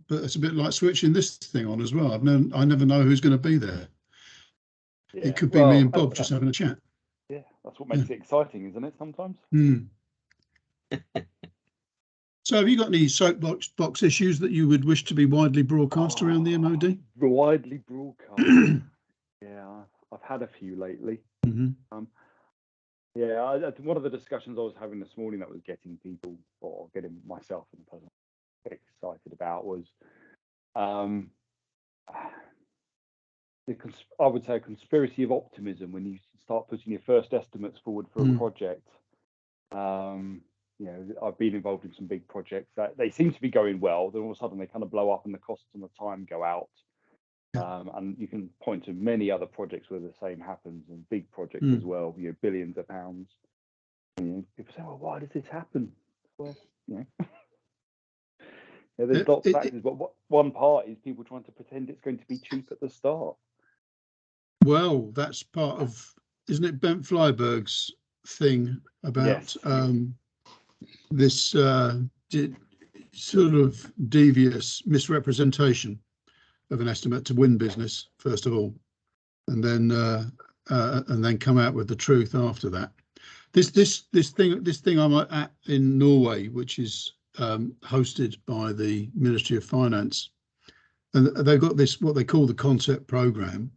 but it's a bit like switching this thing on as well. I never know who's going to be there. Yeah. It could be me and Bob just having a chat. Yeah, that's what makes it exciting, isn't it? Sometimes. Mm. So, have you got any soapbox issues that you would wish to be widely broadcast around the MOD? Widely broadcast. Yeah, I've had a few lately. Mm-hmm. Yeah, one of the discussions I was having this morning that was getting people, or getting myself and the person excited about, was I would say a conspiracy of optimism when you start putting your first estimates forward for a project. You know, I've been involved in some big projects that they seem to be going well. Then all of a sudden they kind of blow up and the costs and the time go out. And you can point to many other projects where the same happens, and big projects as well, you know, billions of pounds. And, you know, people say, well, why does this happen? Well, you know, yeah, there's lots of factors, but one part is people trying to pretend it's going to be cheap at the start. Well, that's part of, isn't it, Bent Flyberg's thing about this sort of devious misrepresentation of an estimate to win business, first of all, and then come out with the truth after that. This thing I'm at in Norway, which is hosted by the Ministry of Finance, and they've got this what they call the concept program,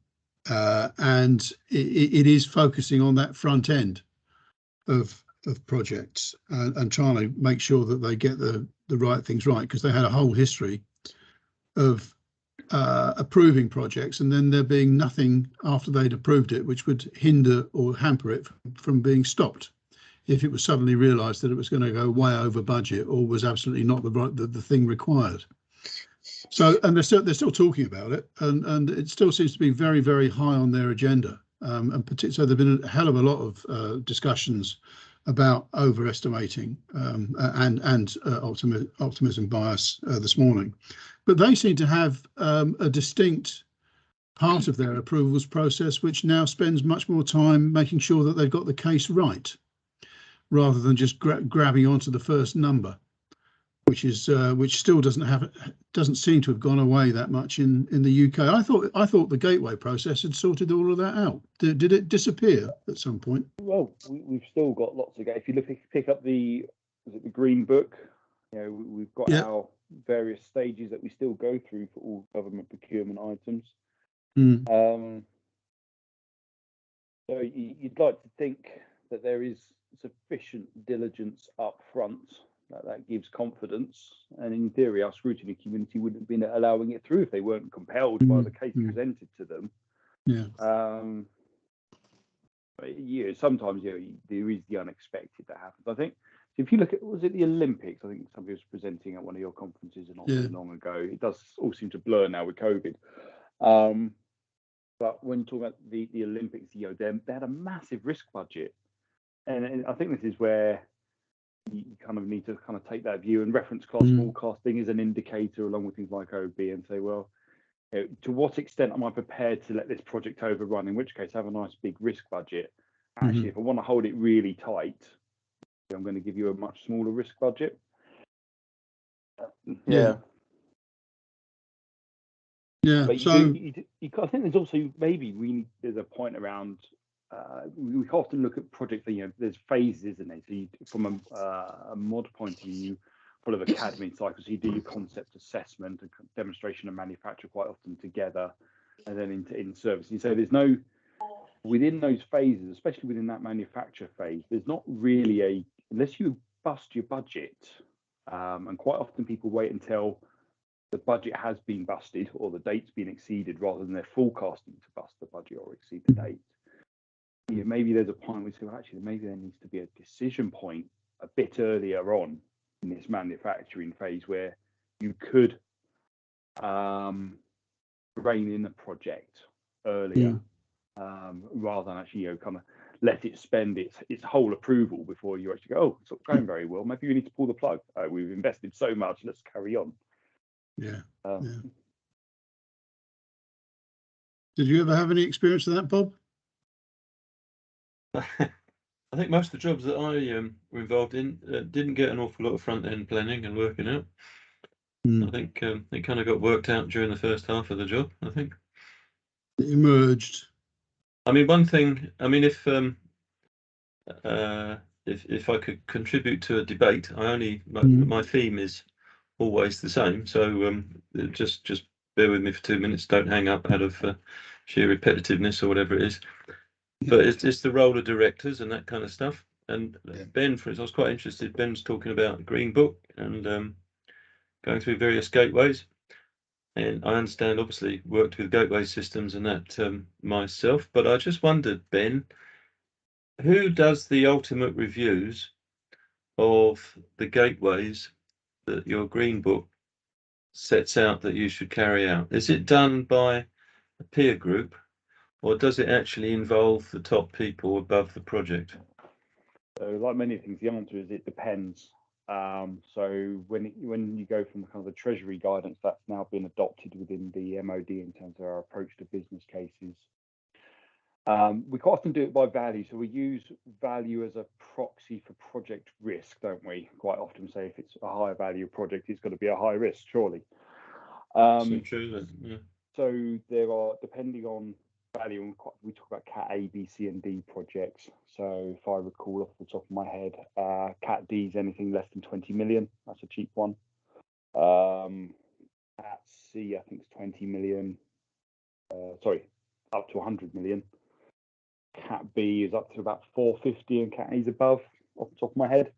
and it is focusing on that front end of projects and trying to make sure that they get the right things right, because they had a whole history of approving projects and then there being nothing after they'd approved it which would hinder or hamper it from being stopped if it was suddenly realised that it was going to go way over budget or was absolutely not the thing required. So, and they're still talking about it, and it still seems to be very, very high on their agenda. So there've been a hell of a lot of discussions about overestimating and optimism bias this morning. But they seem to have a distinct part of their approvals process which now spends much more time making sure that they've got the case right, rather than just grabbing onto the first number, which still doesn't seem to have gone away that much in the UK. I thought the gateway process had sorted all of that out. Did it disappear at some point? Well, we've still got lots to go. If you pick up the Green Book, you know, we've got our various stages that we still go through for all government procurement items. So you'd like to think that there is sufficient diligence up front that gives confidence, and in theory our scrutiny community wouldn't have been allowing it through if they weren't compelled by the case presented to them. Sometimes there is the unexpected that happens. I think if you look at, was it the Olympics? I think somebody was presenting at one of your conferences not so long ago. It does all seem to blur now with COVID. But when you talk about the Olympics, you know, they had a massive risk budget, and I think this is where you kind of need to kind of take that view, and reference cost forecasting is an indicator along with things like OB, and say, well, you know, to what extent am I prepared to let this project overrun? In which case, have a nice big risk budget. Actually, if I want to hold it really tight, I'm going to give you a much smaller risk budget. Yeah. But I think there's also there's a point around. We often look at projects. You know, there's phases, isn't there? So from a mod point of view, follow the academy cycle. So you do your concept assessment and demonstration and manufacture quite often together, and then in service. And so there's no, within those phases, especially within that manufacture phase, there's not really unless you bust your budget, and quite often people wait until the budget has been busted or the date's been exceeded rather than they're forecasting to bust the budget or exceed the date. Yeah, maybe there's a point where we say, well, actually, maybe there needs to be a decision point a bit earlier on in this manufacturing phase where you could rein in the project earlier, rather than actually, you know, kind of let it spend its whole approval before you actually go, oh, it's not going very well. Maybe you need to pull the plug. We've invested so much, let's carry on. Did you ever have any experience of that, Bob? I think most of the jobs that I were involved in didn't get an awful lot of front end planning and working out. I think it kind of got worked out during the first half of the job, I think. It emerged. I mean, one thing, I mean, if I could contribute to a debate, my theme is always the same. So just bear with me for 2 minutes. Don't hang up out of sheer repetitiveness or whatever it is. But it's the role of directors and that kind of stuff. And Ben, for instance, I was quite interested. Ben was talking about the Green Book and going through various gateways. And I understand, obviously, worked with gateway systems and that myself. But I just wondered, Ben, who does the ultimate reviews of the gateways that your Green Book sets out that you should carry out? Is it done by a peer group, or does it actually involve the top people above the project? So, like many things, the answer is it depends. So when you go from kind of the Treasury guidance that's now been adopted within the MOD in terms of our approach to business cases, we quite often do it by value. So we use value as a proxy for project risk, don't we? Quite often say if it's a higher value project, it's got to be a high risk, surely. So true. Yeah. So there are, depending on value, and we talk about Cat A, B, C, and D projects. So if I recall off the top of my head, Cat D is anything less than 20 million. That's a cheap one. Cat C, I think, is 20 million. Sorry, up to 100 million. Cat B is up to about 450, and Cat A is above, off the top of my head.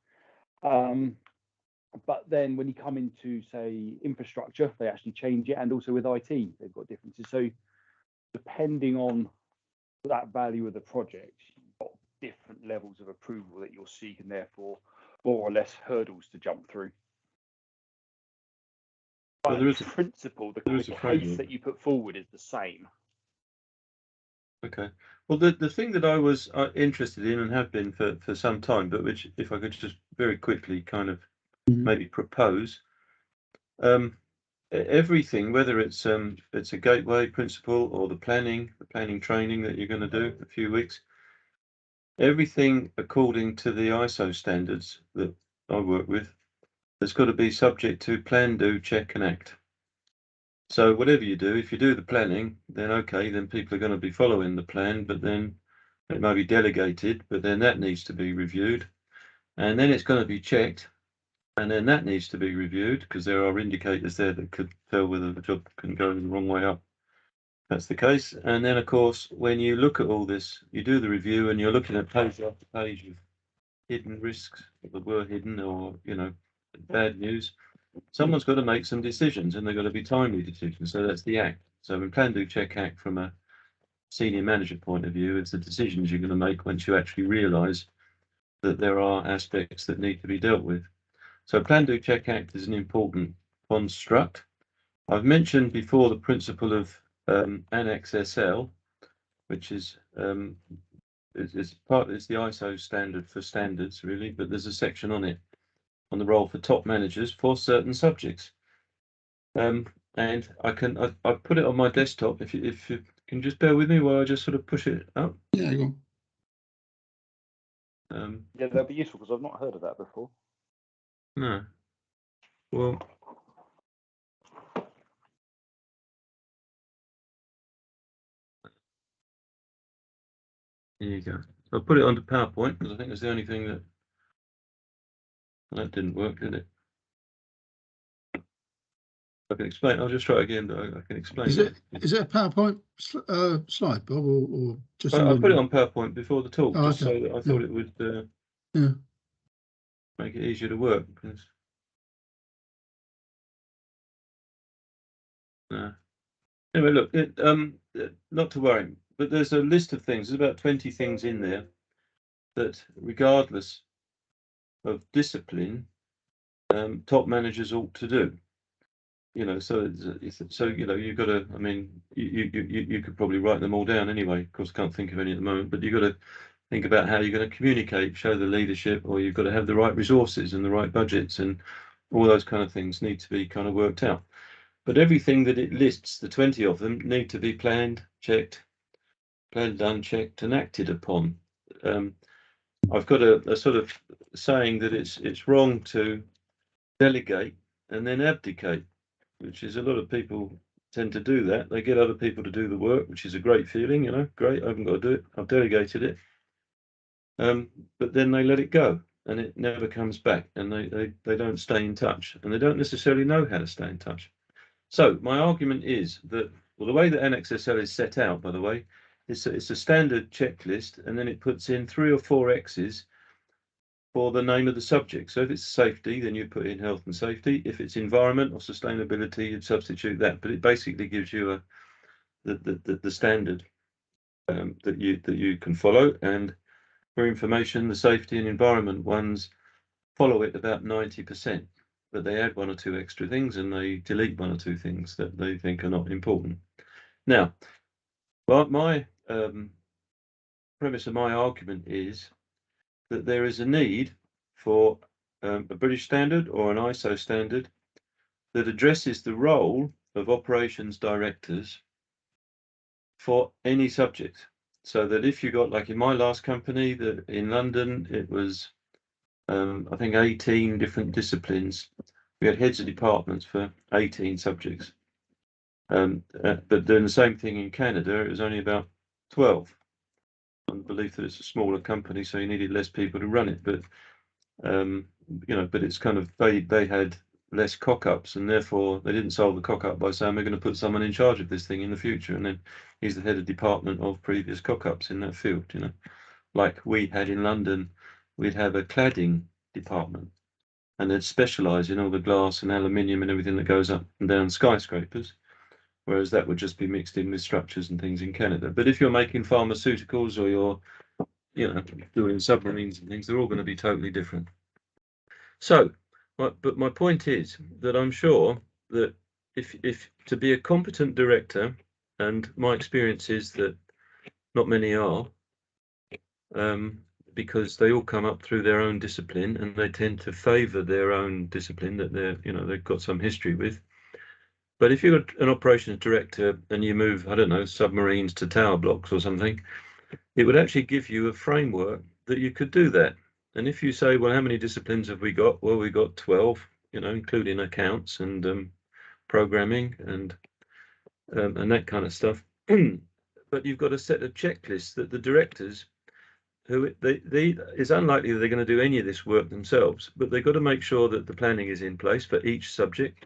But then when you come into, say, infrastructure, they actually change it, and also with IT, they've got differences. So depending on that value of the project, you've got different levels of approval that you'll seek, and therefore more or less hurdles to jump through. But in principle, the case that you put forward is the same. Okay. Well, the thing that I was interested in and have been for some time, but which, if I could just very quickly kind of maybe propose, everything, whether it's a gateway principle or the planning training that you're going to do a few weeks, everything according to the ISO standards that I work with, there's got to be subject to plan, do, check, and act. So whatever you do, if you do the planning, then okay, then people are going to be following the plan, but then it may be delegated, but then that needs to be reviewed, and then it's going to be checked, and then that needs to be reviewed because there are indicators there that could tell whether the job can go the wrong way up. That's the case. And then, of course, when you look at all this, you do the review and you're looking at page after page of hidden risks that were hidden, or, bad news. Someone's got to make some decisions, and they've got to be timely decisions. So that's the act. So in plan, do, check, act from a senior manager point of view, it's the decisions you're going to make once you actually realise that there are aspects that need to be dealt with. So plan, do, check, act is an important construct. I've mentioned before the principle of Annex SL, which is it's the ISO standard for standards, really, but there's a section on it on the role for top managers for certain subjects. And I put it on my desktop. If you can just bear with me while I just sort of push it up. Yeah, go on. Yeah, that'd be useful because I've not heard of that before. No. Well, here you go. I'll put it onto PowerPoint because I think it's the only thing that didn't work, did it? I can explain. I'll just try it again. I can explain. Is it a PowerPoint slide, Bob, or just? I put it on PowerPoint before the talk, just okay. so that I thought it would make it easier to work. Anyway, look, not to worry, but there's a list of things. There's about 20 things in there that, regardless of discipline, top managers ought to do. So you've got to. I mean, you could probably write them all down anyway. Of course, I can't think of any at the moment. But you've got to think about how you're going to communicate, show the leadership, or you've got to have the right resources and the right budgets, and all those kind of things need to be kind of worked out. But everything that it lists, the 20 of them, need to be planned, checked, planned, done, checked, and acted upon. I've got a sort of saying that it's wrong to delegate and then abdicate. which is a lot of people tend to do that. They get other people to do the work, which is a great feeling, you know, great, I haven't got to do it, I've delegated it. But then they let it go and it never comes back, and they don't stay in touch, and they don't necessarily know how to stay in touch. So my argument is that, well, the way that Annex SL is set out, by the way, it's a standard checklist, and then it puts in 3 or 4 X's for the name of the subject. So if it's safety, then you put in health and safety. If it's environment or sustainability, you'd substitute that. But it basically gives you the standard that you can follow. And for information, the safety and environment ones follow it about 90%, but they add 1 or 2 extra things and they delete 1 or 2 things that they think are not important. Now, well, my premise of my argument is that there is a need for a British standard or an ISO standard that addresses the role of operations directors for any subject. So that if you got, like in my last company, that in London, it was, I think 18 different disciplines. We had heads of departments for 18 subjects. But doing the same thing in Canada, it was only about 12. On the belief that it's a smaller company, so you needed less people to run it. But you know, but it's kind of they had less cock-ups, and therefore they didn't solve the cock-up by saying we're going to put someone in charge of this thing in the future, and then he's the head of department of previous cock-ups in that field. You know, like we had in London, we'd have a cladding department, and they'd specialise in all the glass and aluminium and everything that goes up and down skyscrapers, whereas that would just be mixed in with structures and things in Canada. But if you're making pharmaceuticals or you're, you know, doing submarines and things, they're all going to be totally different. So, but my point is that I'm sure that if to be a competent director, and my experience is that not many are, because they all come up through their own discipline, and they tend to favour their own discipline that they've got some history with. But if you're an operations director and you move, I don't know, submarines to tower blocks or something, it would actually give you a framework that you could do that. And if you say, well, how many disciplines have we got? Well, we got 12, you know, including accounts and programming and that kind of stuff. But you've got a set of checklists that the directors, who it's unlikely that they're going to do any of this work themselves, but they've got to make sure that the planning is in place for each subject.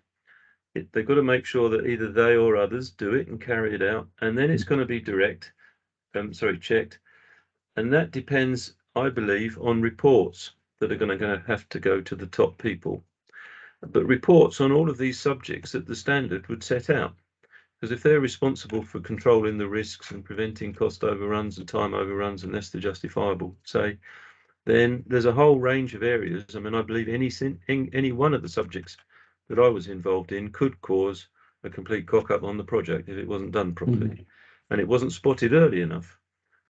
They've got to make sure that either they or others do it and carry it out, and then it's going to be checked. And that depends, I believe, on reports that are going to have to go to the top people. But reports on all of these subjects that the standard would set out. Because if they're responsible for controlling the risks and preventing cost overruns and time overruns unless they're justifiable, say, then there's a whole range of areas. I mean, I believe any one of the subjects that I was involved in could cause a complete cock-up on the project if it wasn't done properly. And it wasn't spotted early enough,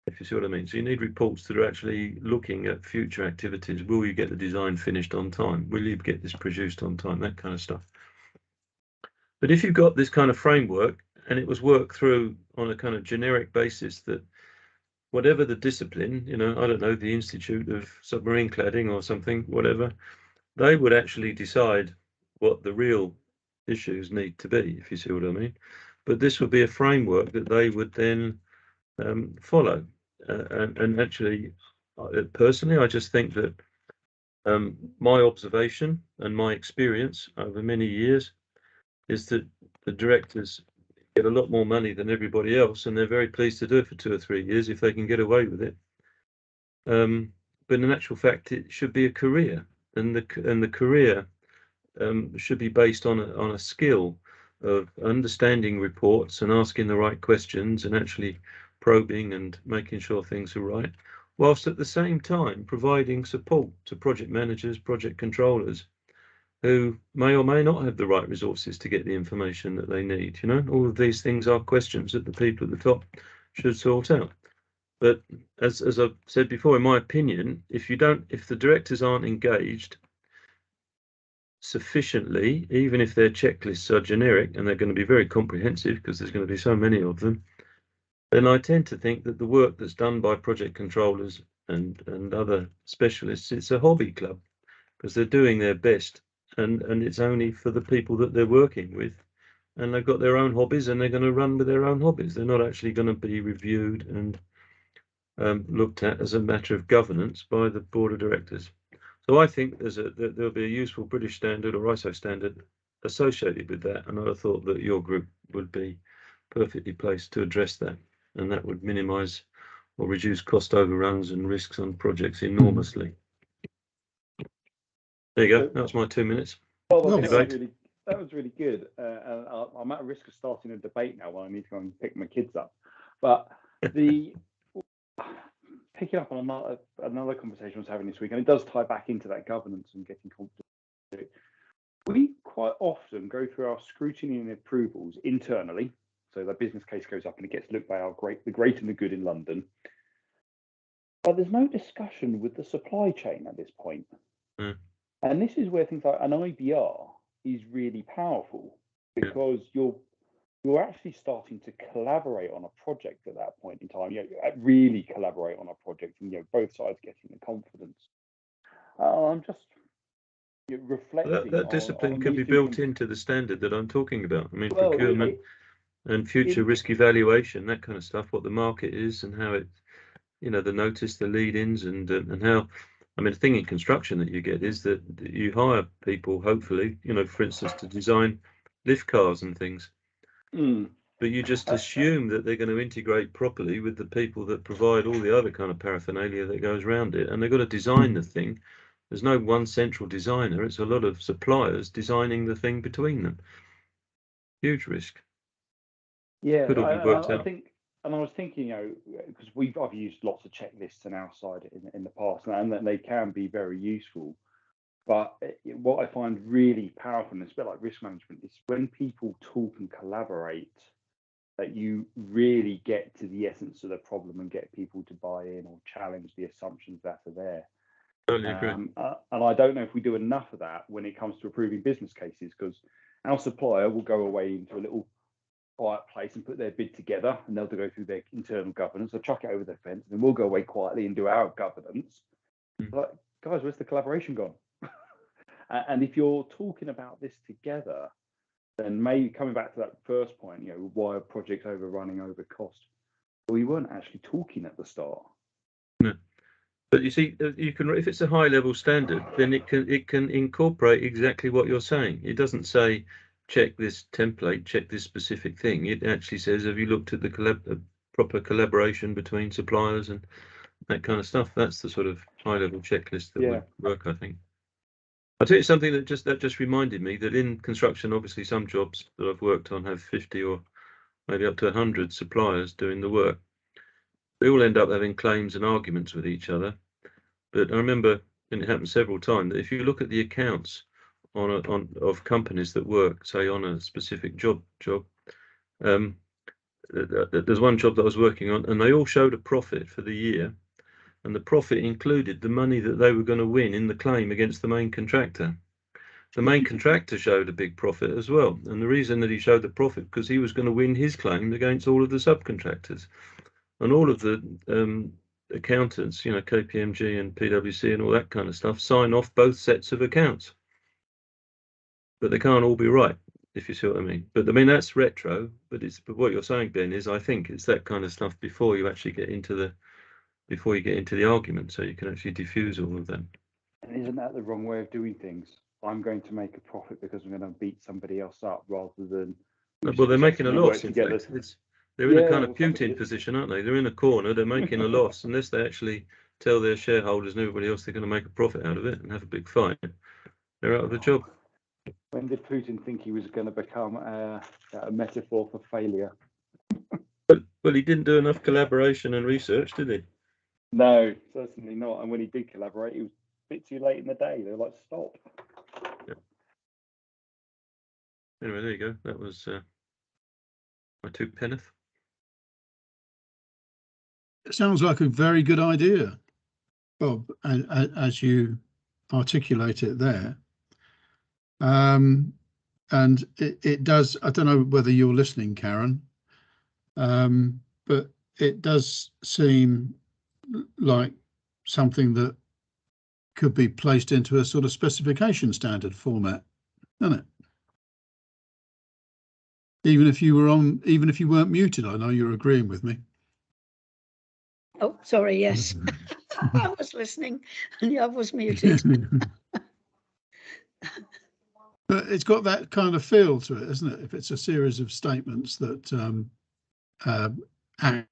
if you see what I mean. So you need reports that are actually looking at future activities. Will you get the design finished on time? Will you get this produced on time? That kind of stuff. But if you've got this kind of framework and it was worked through on a kind of generic basis, that whatever the discipline, you know, I don't know, the Institute of Submarine Cladding or something, whatever, they would actually decide what the real issues need to be, if you see what I mean. But this would be a framework that they would then follow. And actually, personally, I just think that my observation and my experience over many years is that the directors get a lot more money than everybody else, and they're very pleased to do it for 2 or 3 years if they can get away with it. But in actual fact, it should be a career, and the career should be based on a skill of understanding reports and asking the right questions and actually probing and making sure things are right, whilst at the same time providing support to project managers, project controllers, who may or may not have the right resources to get the information that they need. You know, all of these things are questions that the people at the top should sort out. But as I've said before, in my opinion, if the directors aren't engaged sufficiently, even if their checklists are generic, and they're going to be very comprehensive because there's going to be so many of them, then I tend to think that the work that's done by project controllers and other specialists, it's a hobby club, because they're doing their best, and it's only for the people that they're working with and they've got their own hobbies, and they're going to run with their own hobbies. They're not actually going to be reviewed and looked at as a matter of governance by the board of directors. So I think there'll be a useful British standard or ISO standard associated with that, and I thought that your group would be perfectly placed to address that, and that would minimise or reduce cost overruns and risks on projects enormously. There you go. That was my 2 minutes. Well, that was really good. And I'm at risk of starting a debate now when I need to go and pick my kids up. But the picking up on another conversation I was having this week, and it does tie back into that governance and getting confidence. We quite often go through our scrutiny and approvals internally. So the business case goes up and it gets looked by the great and the good in London. But there's no discussion with the supply chain at this point. Mm. And this is where things like an IBR is really powerful, because you're actually starting to collaborate on a project at that point in time. Really collaborate on a project, and both sides getting the confidence. I'm just reflecting. That discipline can be built into the standard that I'm talking about. I mean, procurement and future risk evaluation, that kind of stuff. What the market is and how it, the notice, the lead-ins, and how. I mean, the thing in construction that you get is that you hire people, hopefully, for instance, to design lift cars and things. Mm. But you just assume that they're going to integrate properly with the people that provide all the other kind of paraphernalia that goes around it. And they've got to design the thing. There's no one central designer. It's a lot of suppliers designing the thing between them. Huge risk. Yeah, I think. And I was thinking, because I've used lots of checklists on our side in the past, and that they can be very useful. But what I find really powerful, and it's a bit like risk management, is when people talk and collaborate, that you really get to the essence of the problem and get people to buy in or challenge the assumptions that are there. Totally agree. And I don't know if we do enough of that when it comes to approving business cases, because our supplier will go away into a little quiet place and put their bid together, and they'll go through their internal governance. They'll chuck it over the fence, and then we'll go away quietly and do our governance. Like, guys, where's the collaboration gone? And if you're talking about this together, then maybe coming back to that first point, why are projects overrunning over cost? Well, we weren't actually talking at the start. No. But you see, you can, if it's a high-level standard, then it can incorporate exactly what you're saying. It doesn't say, check this template, check this specific thing. It actually says, have you looked at the proper collaboration between suppliers and that kind of stuff? That's the sort of high-level checklist that would work, I think. I'll tell you something that just reminded me that in construction, obviously some jobs that I've worked on have 50 or maybe up to 100 suppliers doing the work. They all end up having claims and arguments with each other. But I remember, and it happened several times, that if you look at the accounts of companies that work, say, on a specific job, there's one job that I was working on, and they all showed a profit for the year, and the profit included the money that they were going to win in the claim against the main contractor. The main contractor showed a big profit as well, and the reason that he showed the profit because he was going to win his claim against all of the subcontractors, and all of the accountants, KPMG and PwC and all that kind of stuff, sign off both sets of accounts. But they can't all be right, if you see what I mean. But I mean, that's retro, but what you're saying, Ben, is I think it's that kind of stuff before you actually get into the argument, so you can actually diffuse all of them. And isn't that the wrong way of doing things? I'm going to make a profit because I'm going to beat somebody else up rather than. Well, they're making a loss. In fact, they're in a kind of Putin position, aren't they? They're in a corner. They're making a loss unless they actually tell their shareholders and everybody else they're going to make a profit out of it and have a big fight. They're out of the job. When did Putin think he was going to become a metaphor for failure? Well, he didn't do enough collaboration and research, did he? No, certainly not. And when he did collaborate, it was a bit too late in the day. They were like, stop. Yeah. Anyway, there you go. That was my 2 penneth. It sounds like a very good idea, Bob, as you articulate it there. And it does, I don't know whether you're listening, Karen, but it does seem like something that could be placed into a sort of specification standard format, doesn't it? Even if you weren't muted, I know you're agreeing with me. Oh, sorry, yes. I was listening and I was muted. But it's got that kind of feel to it, isn't it? If it's a series of statements that act,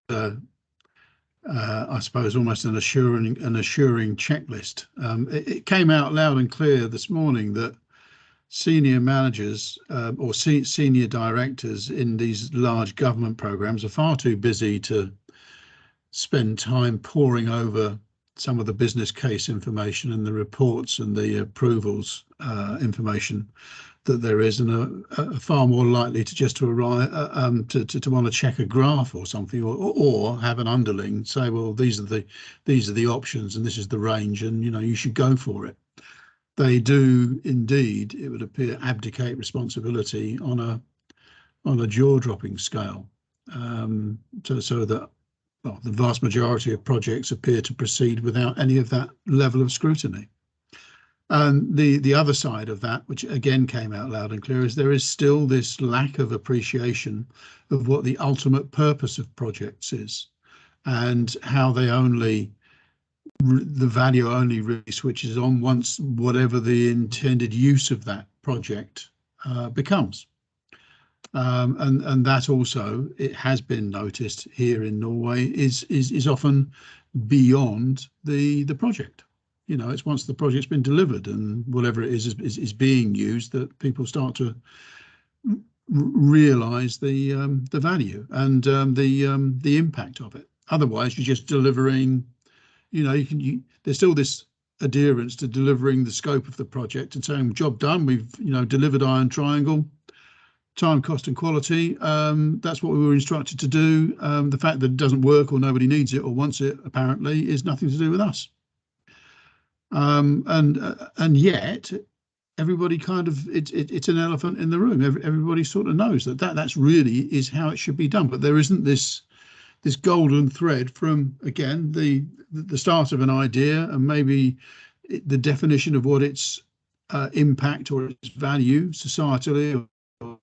I suppose, almost an assuring checklist. It came out loud and clear this morning that senior managers or senior directors in these large government programs are far too busy to spend time poring over some of the business case information and the reports and the approvals information that there is, and are far more likely to just to arrive to want to check a graph or something, or have an underling say, well, these are the options and this is the range, and you should go for it. They do indeed, it would appear, abdicate responsibility on a jaw-dropping scale, so that, well, the vast majority of projects appear to proceed without any of that level of scrutiny. And the other side of that, which again came out loud and clear, is there is still this lack of appreciation of what the ultimate purpose of projects is, and how the value only really switches on once whatever the intended use of that project becomes. And that also, it has been noticed here in Norway, is often beyond the project. It's once the project's been delivered and whatever it is being used that people start to realise the value and the impact of it. Otherwise, you're just delivering. There's still this adherence to delivering the scope of the project and saying, job done. We've delivered iron triangle. Time, cost and quality, that's what we were instructed to do. The fact that it doesn't work or nobody needs it or wants it, apparently, is nothing to do with us. And yet everybody kind of, it's an elephant in the room. Everybody sort of knows that's really is how it should be done. But there isn't this golden thread from, again, the start of an idea and maybe the definition of what its impact or its value societally or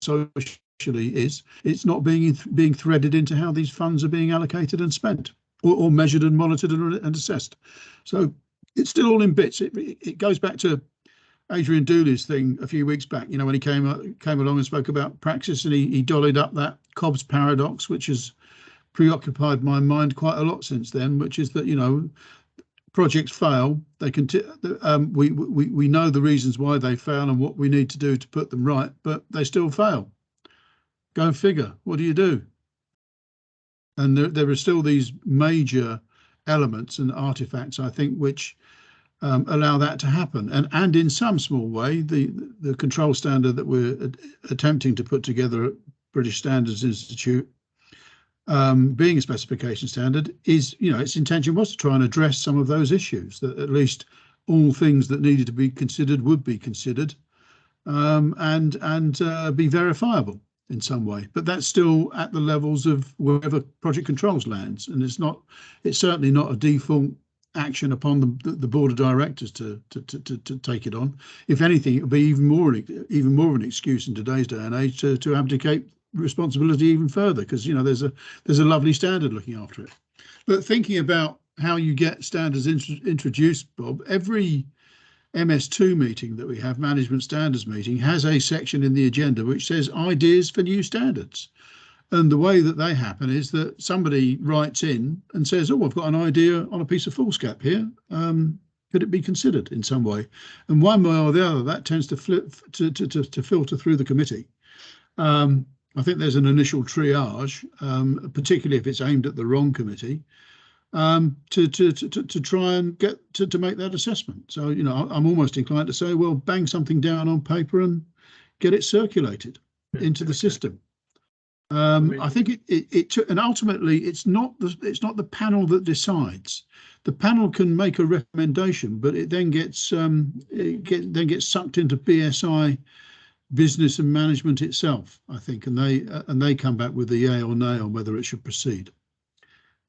socially is. It's not being threaded into how these funds are being allocated and spent, or measured and monitored and assessed. So it's still all in bits. It goes back to Adrian Dooley's thing a few weeks back, when he came along and spoke about praxis, and he dollied up that Cobb's paradox, which has preoccupied my mind quite a lot since then, which is that projects fail. They we know the reasons why they fail and what we need to do to put them right, but they still fail. Go figure. What do you do? And there are still these major elements and artifacts, I think, which allow that to happen. And in some small way, the control standard that we're attempting to put together at British Standards Institute, being a specification standard, is, its intention was to try and address some of those issues, that at least all things that needed to be considered would be considered, and be verifiable in some way. But that's still at the levels of wherever project controls lands, and it's certainly not a default action upon the board of directors to take it on. If anything, it would be even more of an excuse in today's day and age to abdicate responsibility even further, because there's a lovely standard looking after it. But thinking about how you get standards introduced, Bob, every MS2 meeting that we have, management standards meeting, has a section in the agenda which says ideas for new standards. And the way that they happen is that somebody writes in and says, oh, I've got an idea on a piece of foolscap here. Could it be considered in some way? And one way or the other, that tends to filter through the committee. I think there's an initial triage, particularly if it's aimed at the wrong committee, to try and get to make that assessment. So, I'm almost inclined to say, well, bang something down on paper and get it circulated into the system. I think and ultimately it's not the panel that decides. The panel can make a recommendation, but it then gets sucked into BSI business and management itself, I think, and they come back with a yay or nay on whether it should proceed.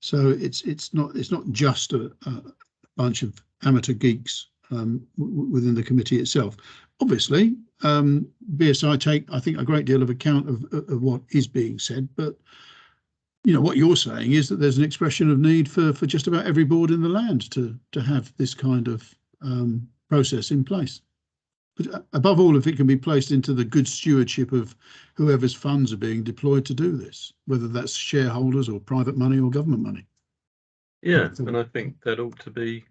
So it's not just a bunch of amateur geeks within the committee itself. Obviously, BSI take, I think, a great deal of account of what is being said, but you know what you're saying is that there's an expression of need for just about every board in the land to have this kind of process in place. But above all, if it can be placed into the good stewardship of whoever's funds are being deployed to do this, whether that's shareholders or private money or government money. Yeah, and I think that ought to be,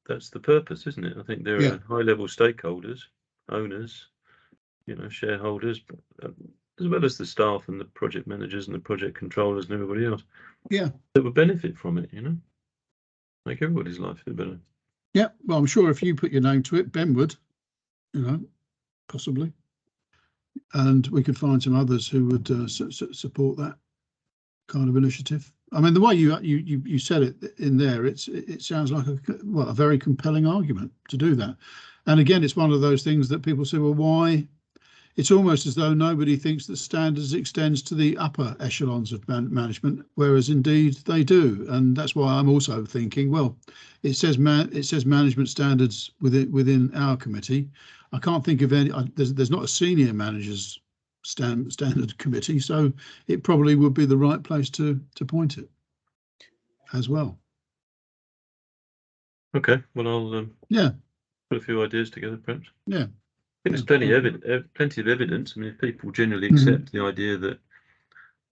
that's the purpose, isn't it? I think there are high-level stakeholders, owners, you know, shareholders, as well as the staff and the project managers and the project controllers and everybody else. Yeah, that would benefit from it, you know, make everybody's life a bit better. Yeah, well, I'm sure if you put your name to it, Ben would, you know, possibly, and we could find some others who would support that kind of initiative. I mean, the way you said it in there, it sounds like a very compelling argument to do that. And again, it's one of those things that people say, well, why? It's almost as though nobody thinks that standards extends to the upper echelons of management, whereas indeed they do. And that's why I'm also thinking, well, it says management standards within our committee. I can't think of any. There's not a senior managers standard committee, so it probably would be the right place to point it as well. Okay, well, I'll yeah, put a few ideas together, perhaps. Yeah. I think there's plenty of evidence. I mean, if people generally accept the idea that,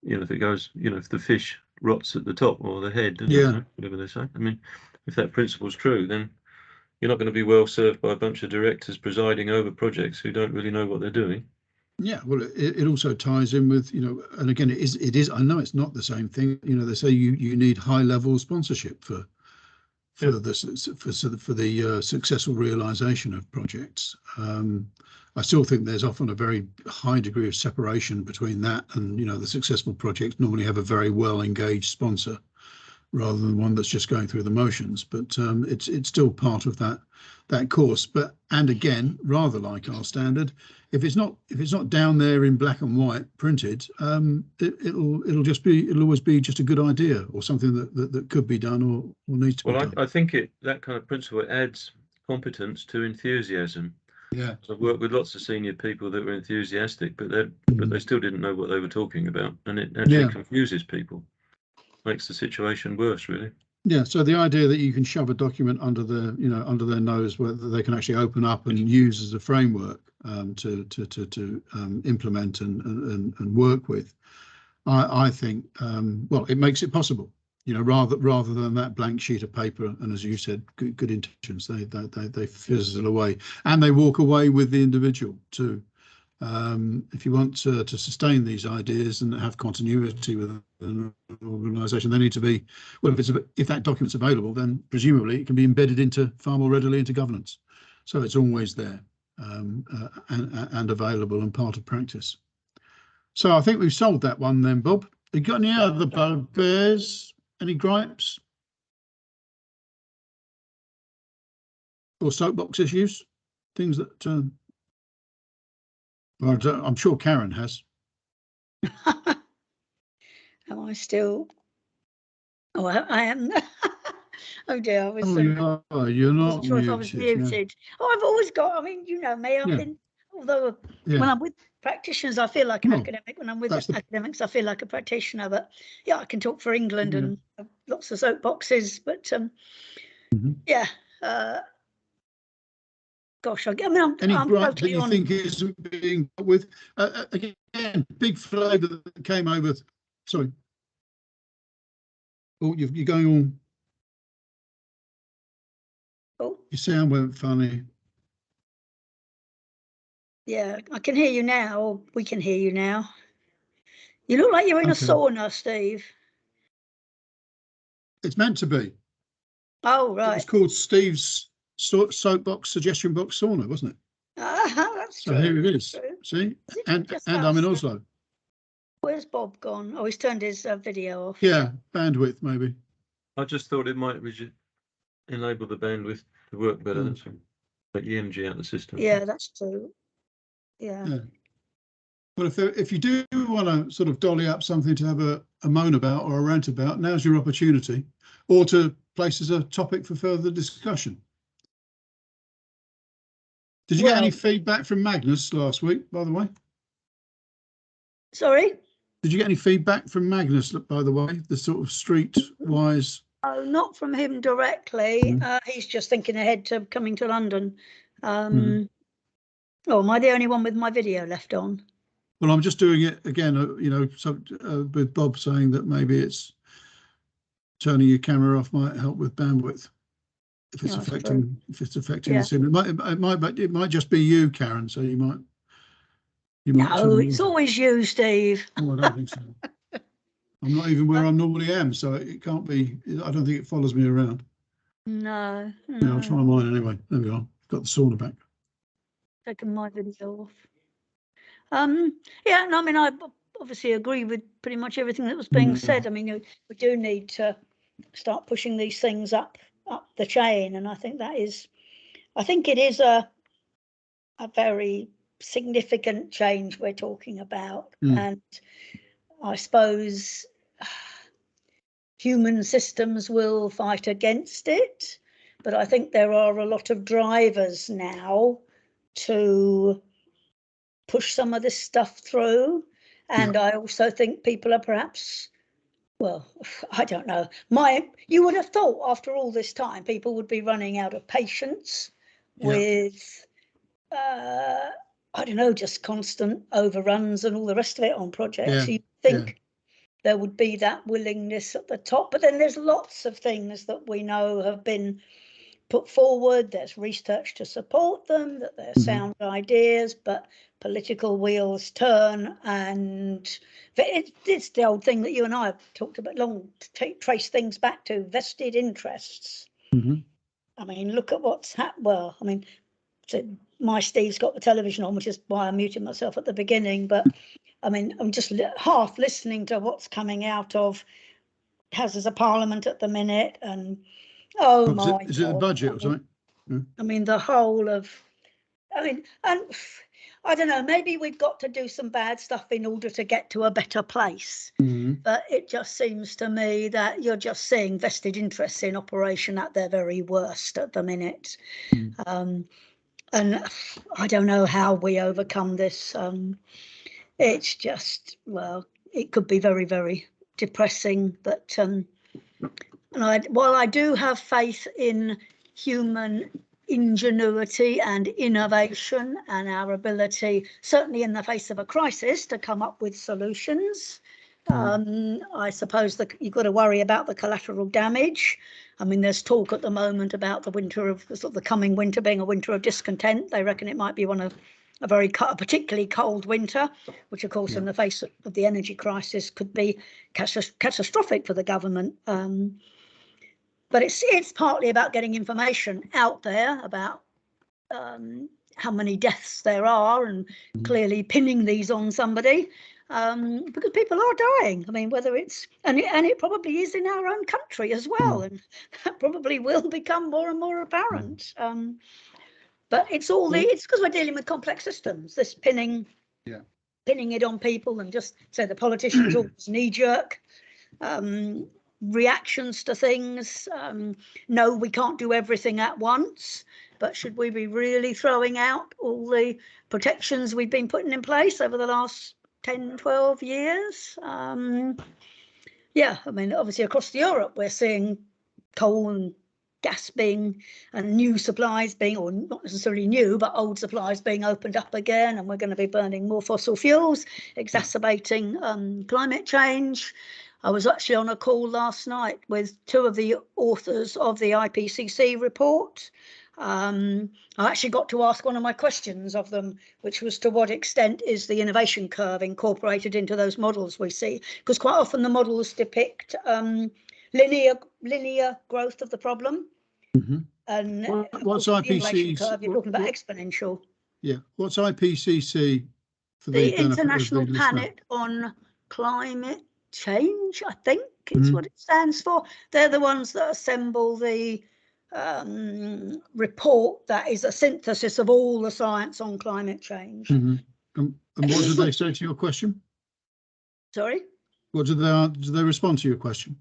you know, if it goes, you know, if the fish rots at the top or the head, you know, whatever they say. I mean, if that principle's true, then you're not going to be well served by a bunch of directors presiding over projects who don't really know what they're doing. Yeah, well, it also ties in with, you know, and again, it is. I know it's not the same thing. You know, they say you need high level sponsorship for the successful realisation of projects. I still think there's often a very high degree of separation between that and, you know, the successful projects normally have a very well engaged sponsor rather than one that's just going through the motions. But it's still part of that course. But and again, rather like our standard, if it's not down there in black and white printed, it'll always be just a good idea or something that could be done or needs to be done. Well, I think that kind of principle adds competence to enthusiasm. Yeah, I've worked with lots of senior people that were enthusiastic, but they still didn't know what they were talking about, and it actually confuses people, makes the situation worse, really. Yeah, so the idea that you can shove a document under their nose, where they can actually open up and use as a framework to implement and work with, I think, well, it makes it possible. You know, rather than that blank sheet of paper, and as you said, good intentions, they fizzle away, and they walk away with the individual too. If you want to sustain these ideas and have continuity with an organisation, they need to be, well, if that document's available, then presumably it can be embedded into far more readily into governance, so it's always there and available and part of practice. So I think we've solved that one then, Bob. You got any other bugbears? Any gripes or soapbox issues? Things that I'm sure Karen has. Am I still? Oh, I am. Oh dear, I was. Oh, you're not sure if I was muted. Yeah. Oh, I've always got. I mean, you know me. I've been. Although when I'm with practitioners, I feel like an academic. When I'm with academics, I feel like a practitioner. But yeah, I can talk for England and lots of soapboxes. But yeah. Gosh, I mean, I'm gripe totally that you think isn't being dealt with? Again, big flavour that came over. Sorry. Oh, you're going on. Oh. Your sound went funny. Yeah, I can hear you now, or we can hear you now. You look like you're in a sauna, Steve. It's meant to be. Oh, right. It was called Steve's Soapbox Suggestion Box Sauna, wasn't it? That's so true. Here it is. See? And I'm in Oslo. Where's Bob gone? Oh, he's turned his video off. Yeah, bandwidth maybe. I just thought it might enable the bandwidth to work better. That's all. Like EMG out of the system. Yeah, that's true. Yeah. Well, if you do want to sort of dolly up something to have a moan about or a rant about, now's your opportunity, or to place as a topic for further discussion. Did you get any feedback from Magnus last week, by the way? Sorry? Did you get any feedback from Magnus, by the way, the sort of street-wise? Oh, not from him directly. He's just thinking ahead to coming to London. Oh, am I the only one with my video left on? Well, I'm just doing it again, you know, with Bob saying that maybe it's turning your camera off might help with bandwidth if it's affecting the signal. It might just be you, Karen. So you might. No, it's always you, Steve. Oh, I don't think so. I'm not even where I normally am, so it can't be. I don't think it follows me around. No. Yeah, I'll try mine anyway. There we are. Got the sauna back. Taking my video off. Yeah, no, I mean, I obviously agree with pretty much everything that was being said. I mean, we do need to start pushing these things up the chain, and I think it is a very significant change we're talking about, and I suppose human systems will fight against it, but I think there are a lot of drivers now to push some of this stuff through. And I also think people are perhaps, well, I don't know. You would have thought after all this time, people would be running out of patience with, I don't know, just constant overruns and all the rest of it on projects. You think there would be that willingness at the top, but then there's lots of things that we know have been put forward. There's research to support them, that they're sound ideas, but political wheels turn, and it's the old thing that you and I have talked about long, to trace things back to vested interests. I mean, look at what's happened. Well, I mean, so my Steve's got the television on, which is why I muted myself at the beginning, but I mean, I'm just half listening to what's coming out of Houses of Parliament at the minute, and is it the budget or something? I mean, the whole of, I mean, and I don't know, maybe we've got to do some bad stuff in order to get to a better place. But it just seems to me that you're just seeing vested interests in operation at their very worst at the minute. And I don't know how we overcome this. It's just, well, it could be very, very depressing, but while I do have faith in human ingenuity and innovation and our ability, certainly in the face of a crisis, to come up with solutions, I suppose that you've got to worry about the collateral damage. I mean, there's talk at the moment about the coming winter being a winter of discontent. They reckon it might be a particularly cold winter, which of course in the face of the energy crisis could be catastrophic for the government. But it's partly about getting information out there about how many deaths there are, and clearly pinning these on somebody, because people are dying. I mean, whether it's and it probably is in our own country as well, and that probably will become more and more apparent. But it's because we're dealing with complex systems. This pinning it on people, and just say the politicians always knee-jerk reactions to things. No, we can't do everything at once, but should we be really throwing out all the protections we've been putting in place over the last 10, 12 years? I mean, obviously across Europe, we're seeing coal and gas and new supplies being, or not necessarily new, but old supplies being opened up again, and we're going to be burning more fossil fuels, exacerbating climate change. I was actually on a call last night with two of the authors of the IPCC report. I actually got to ask one of my questions of them, which was, to what extent is the innovation curve incorporated into those models we see? Because quite often the models depict linear growth of the problem. And what's IPCC? Curve, you're talking about exponential. Yeah. What's IPCC? For the International Panel on Climate Change, I think is what it stands for. They're the ones that assemble the report that is a synthesis of all the science on climate change. And what did they say to your question? Sorry? What did they respond to your question?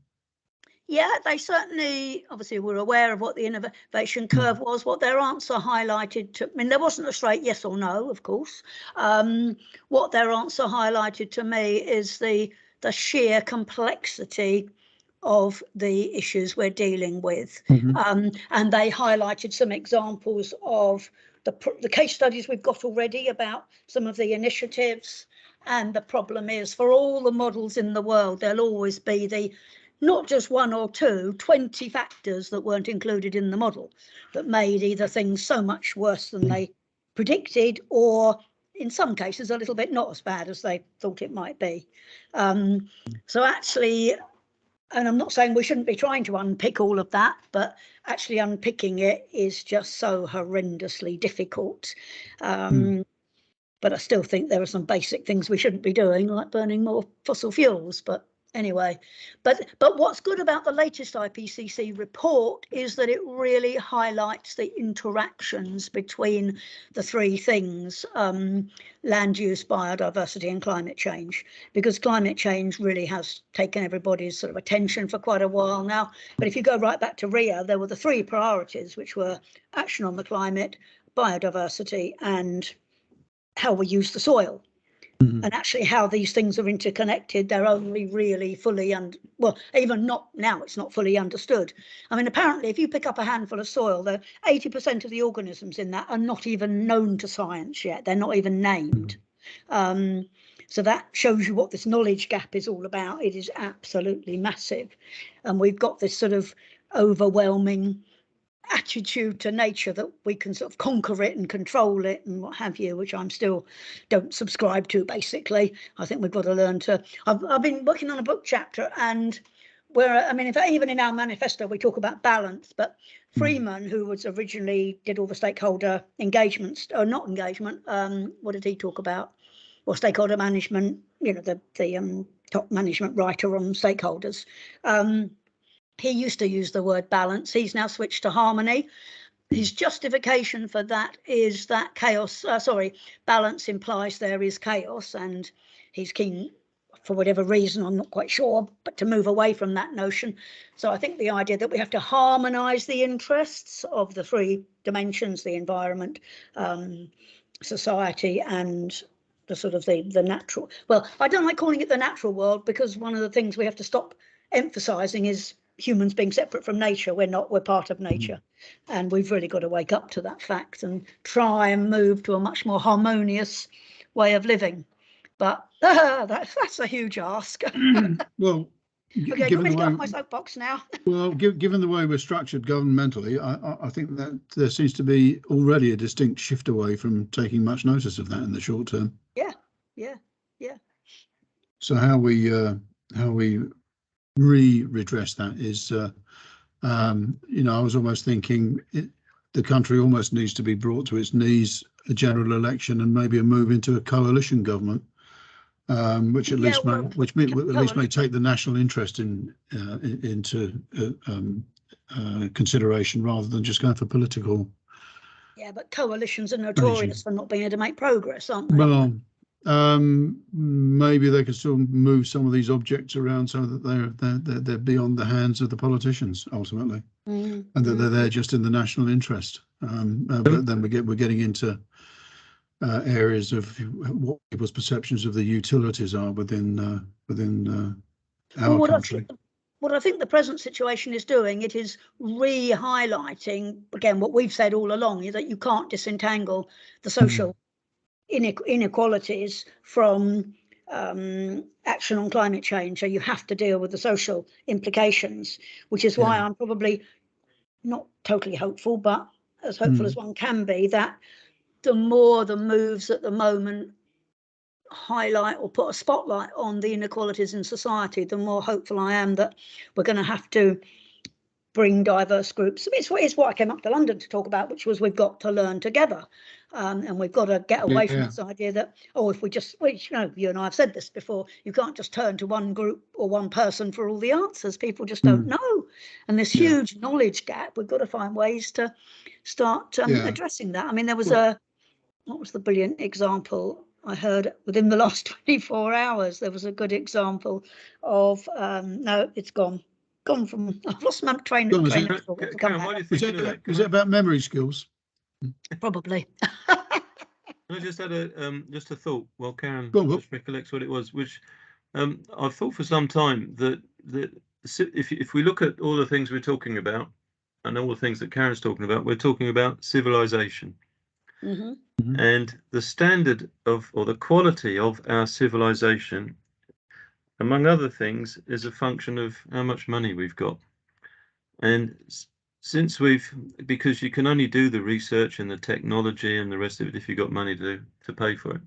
Yeah, they certainly, obviously, were aware of what the innovation curve was, what their answer highlighted to, I mean, there wasn't a straight yes or no, of course. What their answer highlighted to me is the sheer complexity of the issues we're dealing with. And they highlighted some examples of the case studies we've got already about some of the initiatives. And the problem is, for all the models in the world, there'll always be not just 1 or 2, 20 factors that weren't included in the model that made either things so much worse than they predicted, or in some cases a little bit not as bad as they thought it might be. So actually, and I'm not saying we shouldn't be trying to unpick all of that, but actually unpicking it is just so horrendously difficult. But I still think there are some basic things we shouldn't be doing, like burning more fossil fuels. But anyway, but what's good about the latest IPCC report is that it really highlights the interactions between the 3 things, land use, biodiversity and climate change, because climate change really has taken everybody's sort of attention for quite a while now. But if you go right back to Rio, there were the 3 priorities, which were action on the climate, biodiversity and how we use the soil. And actually how these things are interconnected, they're only really fully, well, even not now, it's not fully understood. I mean, apparently, if you pick up a handful of soil, 80% of the organisms in that are not even known to science yet. They're not even named. So that shows you what this knowledge gap is all about. It is absolutely massive. And we've got this sort of overwhelming attitude to nature that we can sort of conquer it and control it and what have you, which I'm still don't subscribe to. Basically, I think we've got to learn to. I've been working on a book chapter, and where I mean, in fact, even in our manifesto we talk about balance. But Freeman, who was originally did all the stakeholder engagements or not engagement, what did he talk about? Well, stakeholder management. You know, the top management writer on stakeholders. He used to use the word balance. He's now switched to harmony. His justification for that is that balance implies there is chaos, and he's keen, for whatever reason, I'm not quite sure, but to move away from that notion. So I think the idea that we have to harmonise the interests of the 3 dimensions, the environment, society and the sort of the natural. Well, I don't like calling it the natural world, because one of the things we have to stop emphasising is humans being separate from nature. We're not, we're part of nature. And we've really got to wake up to that fact and try and move to a much more harmonious way of living. But that's a huge ask. Well, okay, given get off my soapbox now. Well, given the way we're structured governmentally, I think that there seems to be already a distinct shift away from taking much notice of that in the short term. Yeah. So how we redress that is, you know, I was almost thinking the country almost needs to be brought to its knees, a general election and maybe a move into a coalition government, which at least may take the national interest into consideration rather than just going for political. Yeah, but coalitions are notorious for not being able to make progress, aren't they? Well, maybe they could still move some of these objects around so that they're beyond the hands of the politicians ultimately, and that they're there just in the national interest. But then we're getting into areas of what people's perceptions of the utilities are within our country. What I think the present situation is doing, it is re-highlighting again what we've said all along, is that you can't disentangle the social inequalities from action on climate change. So you have to deal with the social implications, which is why I'm probably not totally hopeful, but as hopeful as one can be, that the more the moves at the moment highlight or put a spotlight on the inequalities in society, the more hopeful I am that we're going to have to bring diverse groups. It's what I came up to London to talk about, which was we've got to learn together. And we've got to get away from this idea that, if we just, which, you know, you and I have said this before, you can't just turn to one group or one person for all the answers. People just don't know. And this huge knowledge gap, we've got to find ways to start addressing that. I mean, there was what was the brilliant example I heard within the last 24 hours? There was a good example of, no, it's gone. gone from. I've lost my train Go on, of is thought. Karen, why do you think of that? Was it about memory skills? Probably. I just had a thought while Karen Go on, Will. just recollects what it was, which I've thought for some time that if we look at all the things we're talking about and all the things that Karen's talking about, we're talking about civilization. And the standard of, or the quality of our civilization, among other things, is a function of how much money we've got. And since because you can only do the research and the technology and the rest of it if you've got money to pay for it.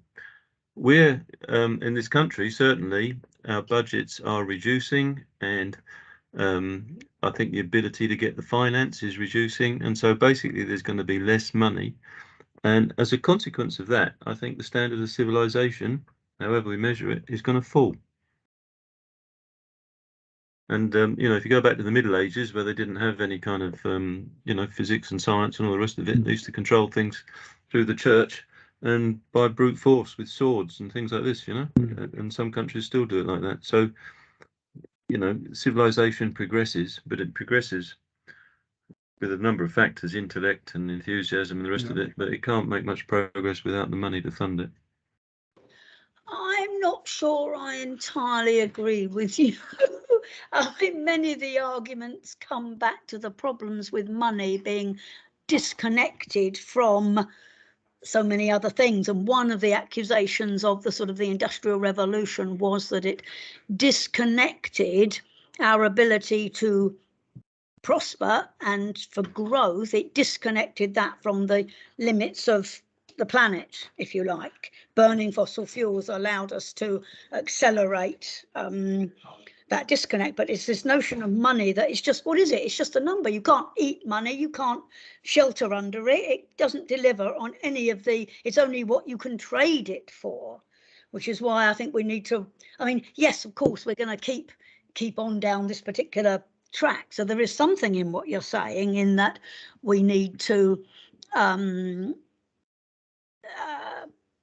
We're in this country, certainly our budgets are reducing, and I think the ability to get the finance is reducing, and so basically there's going to be less money. And as a consequence of that, I think the standard of civilization, however we measure it, is going to fall. And, if you go back to the Middle Ages, where they didn't have any kind of, physics and science and all the rest of it, they used to control things through the church and by brute force with swords and things like this, and some countries still do it like that. So, civilization progresses, but it progresses with a number of factors, intellect and enthusiasm and the rest of it, but it can't make much progress without the money to fund it. I'm not sure I entirely agree with you. I think many of the arguments come back to the problems with money being disconnected from so many other things. And one of the accusations of the sort of the Industrial Revolution was that it disconnected our ability to prosper and for growth. It disconnected that from the limits of the planet, if you like. Burning fossil fuels allowed us to accelerate that disconnect, but it's this notion of money that is just, what is it? It's just a number. You can't eat money, you can't shelter under it, it doesn't deliver on any of it's only what you can trade it for, which is why I think we need to, yes, of course, we're going to keep on down this particular track. So there is something in what you're saying, in that we need to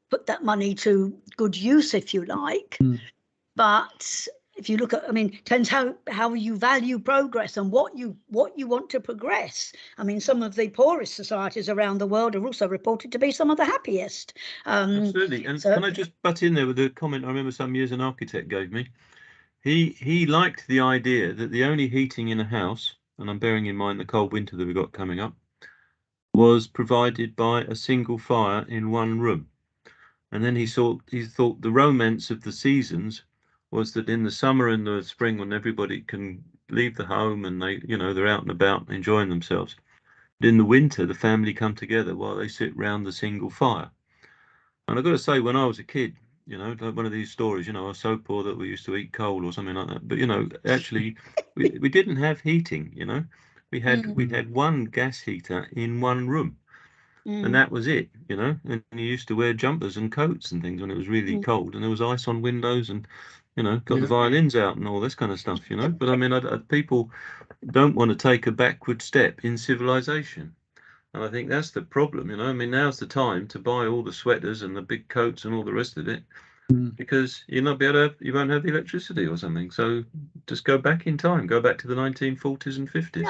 put that money to good use, if you like. But if you look at, depends how you value progress and what you want to progress. Some of the poorest societies around the world are also reported to be some of the happiest. Absolutely. And can I just butt in there with a comment I remember some years an architect gave me? He liked the idea that the only heating in a house, and I'm bearing in mind the cold winter that we've got coming up, was provided by a single fire in one room. And then he thought the romance of the seasons was that in the summer and the spring, when everybody can leave the home and they're out and about enjoying themselves, but in the winter the family come together while they sit round the single fire. And I've got to say, when I was a kid, like one of these stories, I was so poor that we used to eat coal or something like that. But actually, we didn't have heating. We had one gas heater in one room, and that was it. And you used to wear jumpers and coats and things when it was really cold, and there was ice on windows, and got the violins out and all this kind of stuff. But people don't want to take a backward step in civilization. And I think that's the problem, now's the time to buy all the sweaters and the big coats and all the rest of it, because you won't have the electricity or something. So just go back in time, go back to the 1940s and 50s.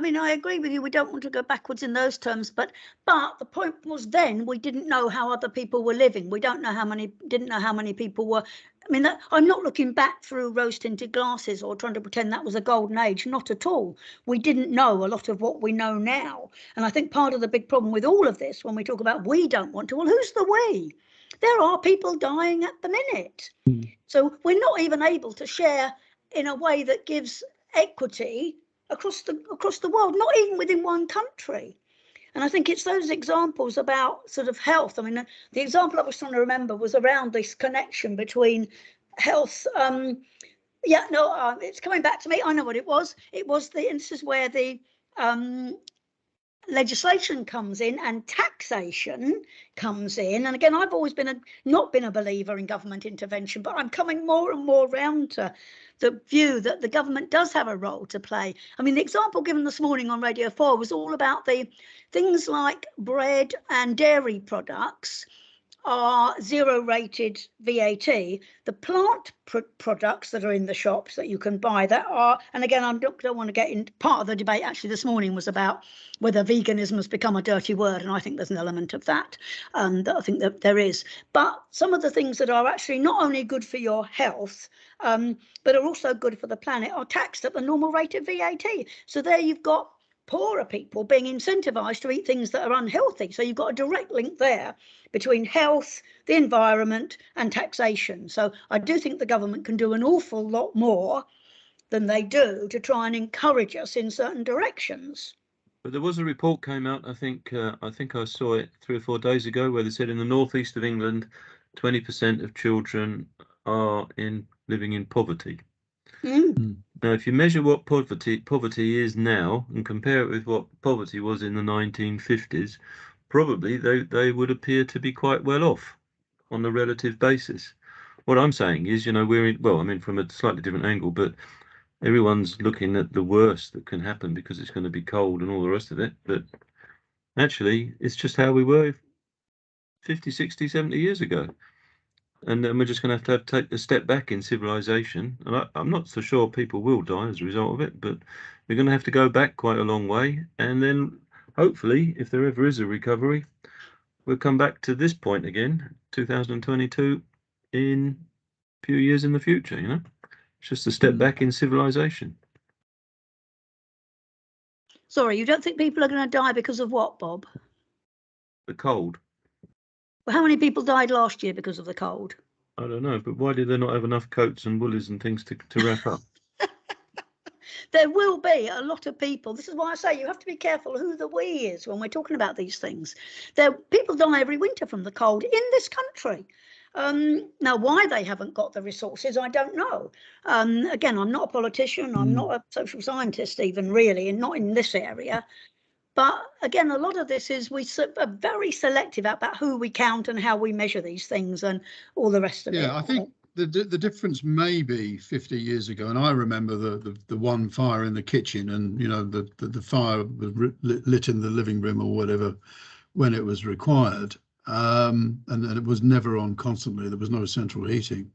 No, I agree with you. We don't want to go backwards in those terms, but the point was, then we didn't know how other people were living. We didn't know how many people were. I'm not looking back through rose-tinted glasses or trying to pretend that was a golden age. Not at all. We didn't know a lot of what we know now. And I think part of the big problem with all of this, when we talk about we don't want to, well, who's the we? There are people dying at the minute. So we're not even able to share in a way that gives equity across the world, not even within one country. And I think it's those examples about sort of health. The example I was trying to remember was around this connection between health. It's coming back to me. I know what it was. It was and this is where the legislation comes in and taxation comes in. And again, I've always not been a believer in government intervention, but I'm coming more and more around to the view that the government does have a role to play. The example given this morning on Radio 4 was all about the things like bread and dairy products are zero rated VAT. The plant products that are in the shops that you can buy that are, and again, I don't want to get into part of the debate actually this morning was about whether veganism has become a dirty word, and I think there's an element of that, that I think that there is. But some of the things that are actually not only good for your health, but are also good for the planet are taxed at the normal rate of VAT. So there you've got poorer people being incentivized to eat things that are unhealthy. So you've got a direct link there between health, the environment and taxation. So I do think the government can do an awful lot more than they do to try and encourage us in certain directions. But there was a report came out, I think I saw it 3 or 4 days ago, where they said in the northeast of England, 20% of children are living in poverty. Now, if you measure what poverty is now and compare it with what poverty was in the 1950s, probably they would appear to be quite well off on a relative basis. What I'm saying is, from a slightly different angle, but everyone's looking at the worst that can happen because it's going to be cold and all the rest of it. But actually, it's just how we were 50, 60, 70 years ago. And then we're just going to have to take a step back in civilization. And I'm not so sure people will die as a result of it, but we're going to have to go back quite a long way. And then hopefully, if there ever is a recovery, we'll come back to this point again, 2022, in a few years in the future, It's just a step back in civilization. Sorry, you don't think people are going to die because of what, Bob? The cold. Well, how many people died last year because of the cold? I don't know, but why did they not have enough coats and woolies and things to wrap up? There will be a lot of people. This is why I say you have to be careful who the we is when we're talking about these things. People die every winter from the cold in this country. Now, why they haven't got the resources, I don't know. Again, I'm not a politician. I'm not a social scientist even, really, and not in this area. But again, a lot of this is we are very selective about who we count and how we measure these things and all the rest of it. Yeah, I think the difference may be 50 years ago, and I remember the one fire in the kitchen, and the fire was lit in the living room or whatever when it was required, and it was never on constantly. There was no central heating.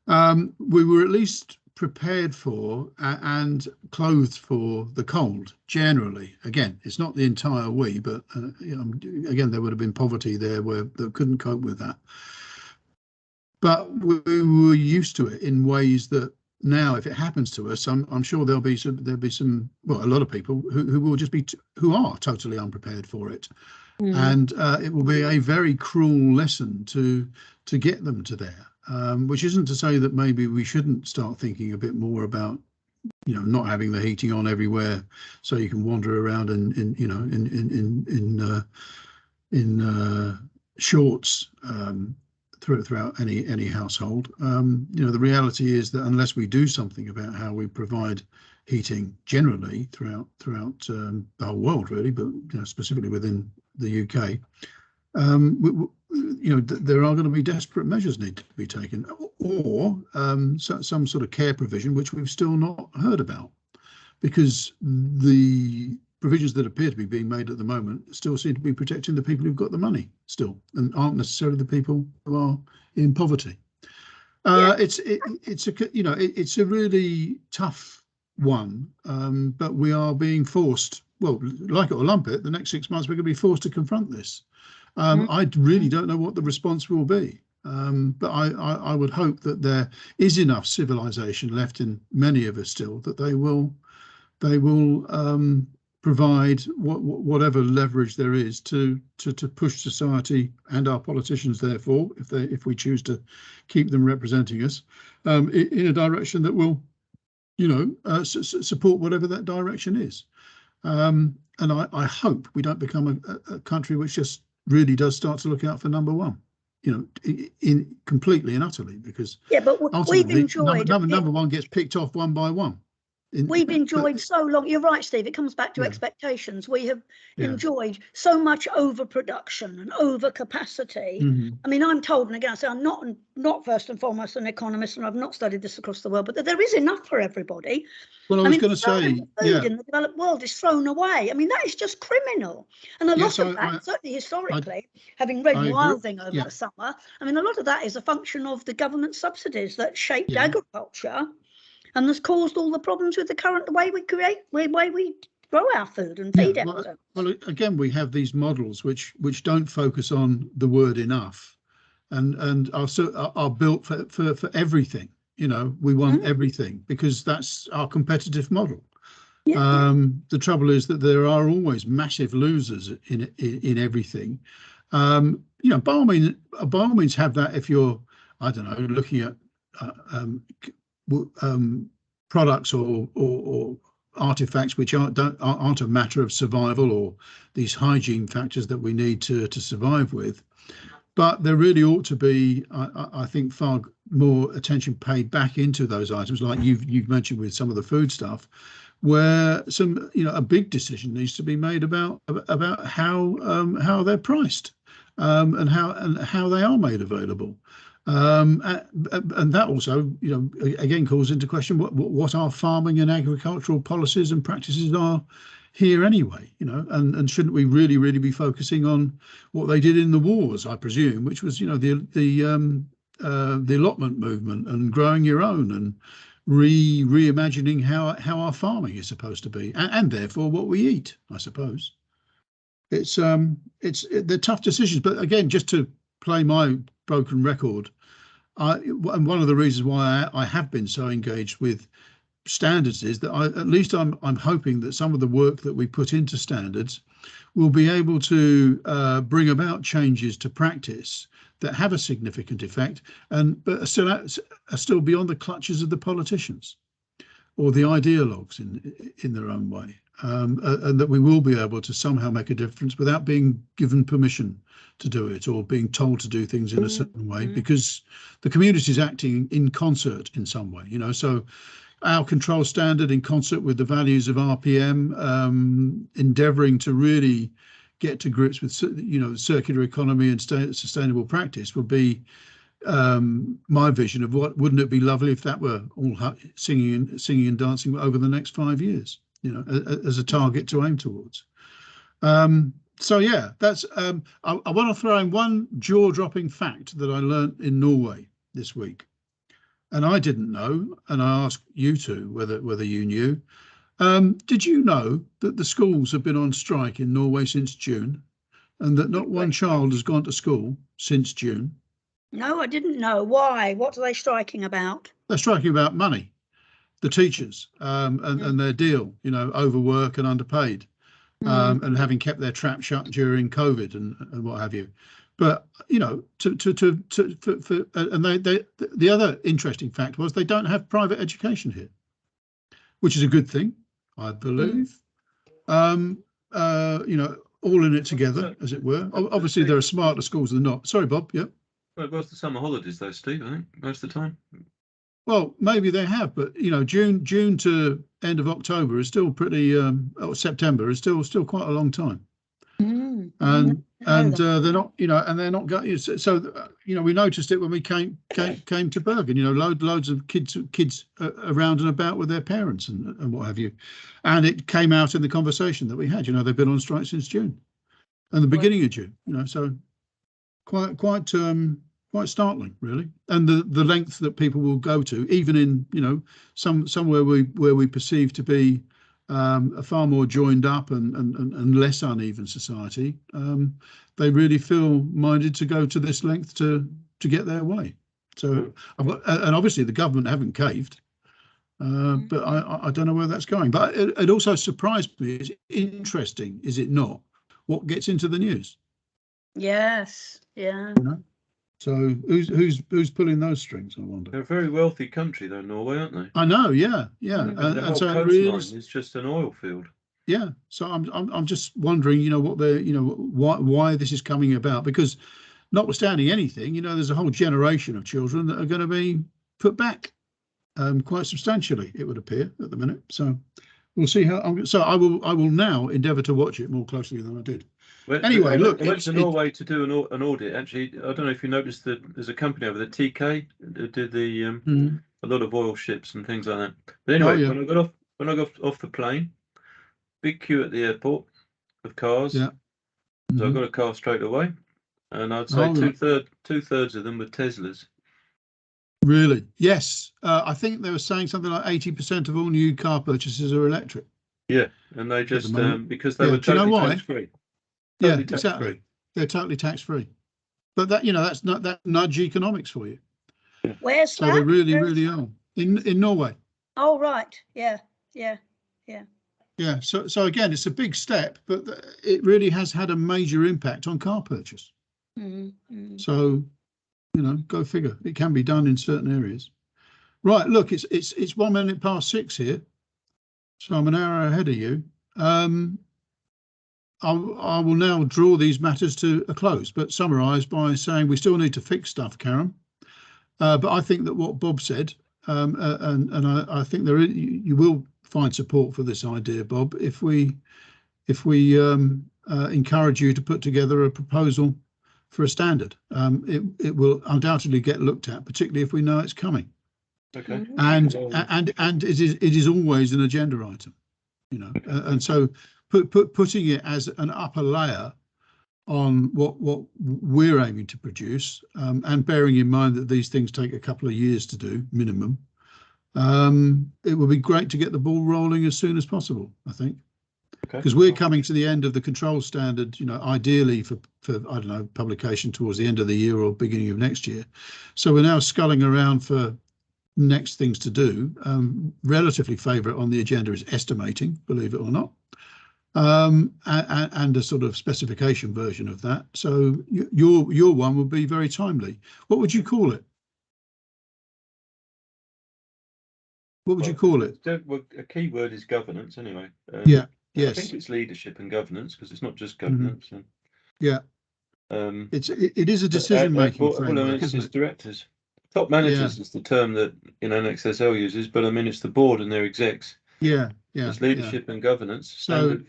We were at least prepared for and clothed for the cold generally. Again, it's not the entire we, but again, there would have been poverty there where they couldn't cope with that. But we were used to it in ways that now, if it happens to us, I'm sure there'll be some a lot of people who will just be who are totally unprepared for it, and it will be a very cruel lesson to get them to there. Which isn't to say that maybe we shouldn't start thinking a bit more about, not having the heating on everywhere, so you can wander around in shorts throughout any household. The reality is that unless we do something about how we provide heating generally throughout the whole world, really, but specifically within the UK. There are going to be desperate measures need to be taken, or some sort of care provision, which we've still not heard about, because the provisions that appear to be being made at the moment still seem to be protecting the people who've got the money still, and aren't necessarily the people who are in poverty. It's a really tough one, but we are being forced. Well, like it or lump it, the next 6 months we're going to be forced to confront this. I really don't know what the response will be, but I would hope that there is enough civilization left in many of us still that they will provide whatever leverage there is to push society and our politicians, therefore, if we choose to keep them representing us, in a direction that will support whatever that direction is. And I hope we don't become a country which just really does start to look out for number one, in completely and utterly, because but we've enjoyed number one gets picked off one by one. We've enjoyed so long. You're right, Steve. It comes back to expectations. We have enjoyed so much overproduction and overcapacity. I mean, I'm told, and again, I say I'm not first and foremost an economist, and I've not studied this across the world, but that there is enough for everybody. Well, I was going to say, food in the developed world is thrown away. I mean, that is just criminal. And a lot of that, certainly historically, having read Wilding over the summer, I mean, a lot of that is a function of the government subsidies that shaped agriculture. And has caused all the problems with the current way we grow our food and feed it. Well, again, we have these models which don't focus on the word enough, and are built for everything. You know, we want everything because that's our competitive model. The trouble is that there are always massive losers in everything. You know, by all means have that if you're, I don't know, looking at products or artifacts which aren't a matter of survival, or these hygiene factors that we need to survive with. But there really ought to be, I think, far more attention paid back into those items, like you've mentioned with some of the food stuff, where a big decision needs to be made about how they're priced, and how they are made available. And that also, again, calls into question what our farming and agricultural policies and practices are here anyway, and shouldn't we really be focusing on what they did in the wars, I presume, which was, the allotment movement and growing your own and reimagining how our farming is supposed to be, and therefore what we eat, I suppose. They're tough decisions, but again, just to play my broken record, and one of the reasons why I have been so engaged with standards is that at least I'm hoping that some of the work that we put into standards will be able to bring about changes to practice that have a significant effect, but are still beyond the clutches of the politicians or the ideologues in their own way, and that we will be able to somehow make a difference without being given permission to do it or being told to do things in a certain way, because the community is acting in concert in some way, so our control standard in concert with the values of RPM, endeavouring to really get to grips with circular economy and sustainable practice would be my vision of what. Wouldn't it be lovely if that were all singing and dancing over the next 5 years, as a target to aim towards. So yeah, that's I want to throw in one jaw-dropping fact that I learnt in Norway this week, and I didn't know, and I asked you two whether you knew. Did you know that the schools have been on strike in Norway since June, and that not one child has gone to school since June? No, I didn't know. Why? What are they striking about? They're striking about money, the teachers, and their deal, overwork and underpaid. And having kept their trap shut during COVID and what have you, but and the other interesting fact was they don't have private education here, which is a good thing, I believe. All in it together, as it were. Obviously, there are smarter schools than not. Sorry, Bob. Yep. Well, it was the summer holidays, though, Steve. I think most of the time. Well, maybe they have, but June to end of October is still pretty. September is still quite a long time, and they're not, and they're not going. So we noticed it when we came to Bergen. Loads of kids around and about with their parents and what have you, and it came out in the conversation that we had. They've been on strike since June, and the beginning of June. So quite startling, really, and the length that people will go to, even in somewhere where we perceive to be a far more joined up and less uneven society, they really feel minded to go to this length to get their way. So, and obviously the government haven't caved, but I don't know where that's going. But it also surprised me. It's interesting, is it not? What gets into the news? Yes. Yeah. So who's pulling those strings, I wonder? They're a very wealthy country, though, Norway, aren't they? I know, yeah. The whole coastline is just an oil field. Yeah. So I'm just wondering, what why this is coming about, because notwithstanding anything, there's a whole generation of children that are going to be put back quite substantially, it would appear at the minute. So we'll see how. So I will now endeavour to watch it more closely than I did. Anyway, look, I went to Norway to do an audit. Actually, I don't know if you noticed that there's a company over there, TK, that did the a lot of oil ships and things like that. But anyway, when I got off the plane, big queue at the airport of cars. Yeah. So I got a car straight away, and I'd say two-thirds of them were Teslas. Really? Yes. I think they were saying something like 80% of all new car purchases are electric. Yeah, and they just because they were totally tax-free. Yeah, exactly. They're totally tax-free. But that's not that nudge economics for you. Yeah. Where's so that? They really are in Norway. Oh right, yeah. Yeah. So again, it's a big step, but it really has had a major impact on car purchase. So, go figure. It can be done in certain areas. Right. Look, it's 1 minute past 6 here, so I'm an hour ahead of you. I will now draw these matters to a close, but summarise by saying we still need to fix stuff, Karen. But I think that what Bob said, and I think you will find support for this idea, Bob, if we encourage you to put together a proposal for a standard. It will undoubtedly get looked at, particularly if we know it's coming. Okay. And it is always an agenda item, and so putting it as an upper layer on what we're aiming to produce, and bearing in mind that these things take a couple of years to do minimum, it would be great to get the ball rolling as soon as possible, I think, because we're coming to the end of the control standard, ideally for I don't know, publication towards the end of the year or beginning of next year. So we're now sculling around for next things to do. Relatively favourite on the agenda is estimating, believe it or not. And a sort of specification version of that. So your one would be very timely. What would you call it? What would you call it? Well, a key word is governance, anyway. Yes. I think it's leadership and governance, because it's not just governance. Yeah. It is a decision-making framework, it's directors. Top managers is the term that NXSL uses, but I mean it's the board and their execs. Yeah. It's leadership and governance. So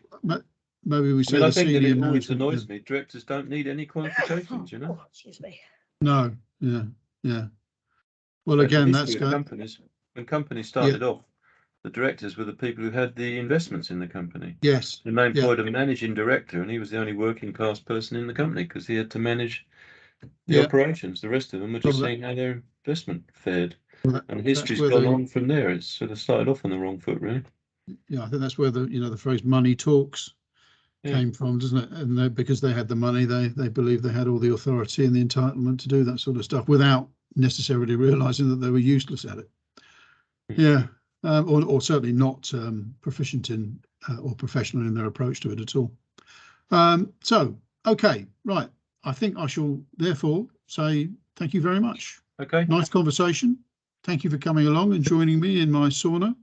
maybe we say I think that it always annoys me. Directors don't need any qualifications, Oh, excuse me. No. Yeah. Well, again, that's companies. When companies started off, the directors were the people who had the investments in the company. Yes. And they employed a managing director, and he was the only working class person in the company because he had to manage the operations. The rest of them were just seeing how their investment fared. And history's gone on from there. It's sort of started off on the wrong foot, really. Yeah, I think that's where the phrase "money talks" came from, doesn't it? And because they had the money, they believed they had all the authority and the entitlement to do that sort of stuff without necessarily realising that they were useless at it. Yeah, or certainly not proficient in or professional in their approach to it at all. So, okay, right. I think I shall therefore say thank you very much. Okay. Nice conversation. Thank you for coming along and joining me in my sauna.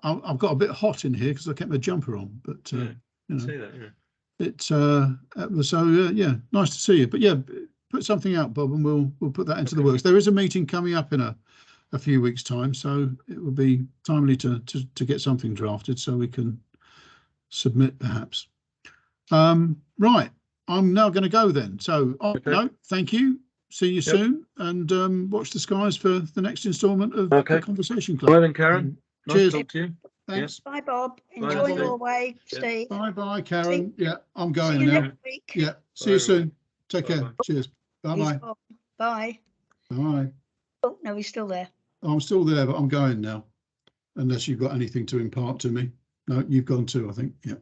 I've got a bit hot in here because I kept my jumper on, but see that, it was nice to see you. But put something out, Bob, and we'll put that into the works. There is a meeting coming up in a few weeks' time, so it will be timely to get something drafted so we can submit perhaps. Right, I'm now going to go then. So no, thank you. See you soon, and watch the skies for the next instalment of the Conversation Club. Well then, Karen. Cheers. Nice to talk to you. Thanks. Bye, Bob. Enjoy Norway, Steve. Bye, Karen. Yeah, I'm going see you now. Next week. Yeah, see you soon. Take care. Bye. Cheers. Bye. Bye. Bye. Oh no, he's still there. I'm still there, but I'm going now. Unless you've got anything to impart to me. No, you've gone too, I think. Yeah.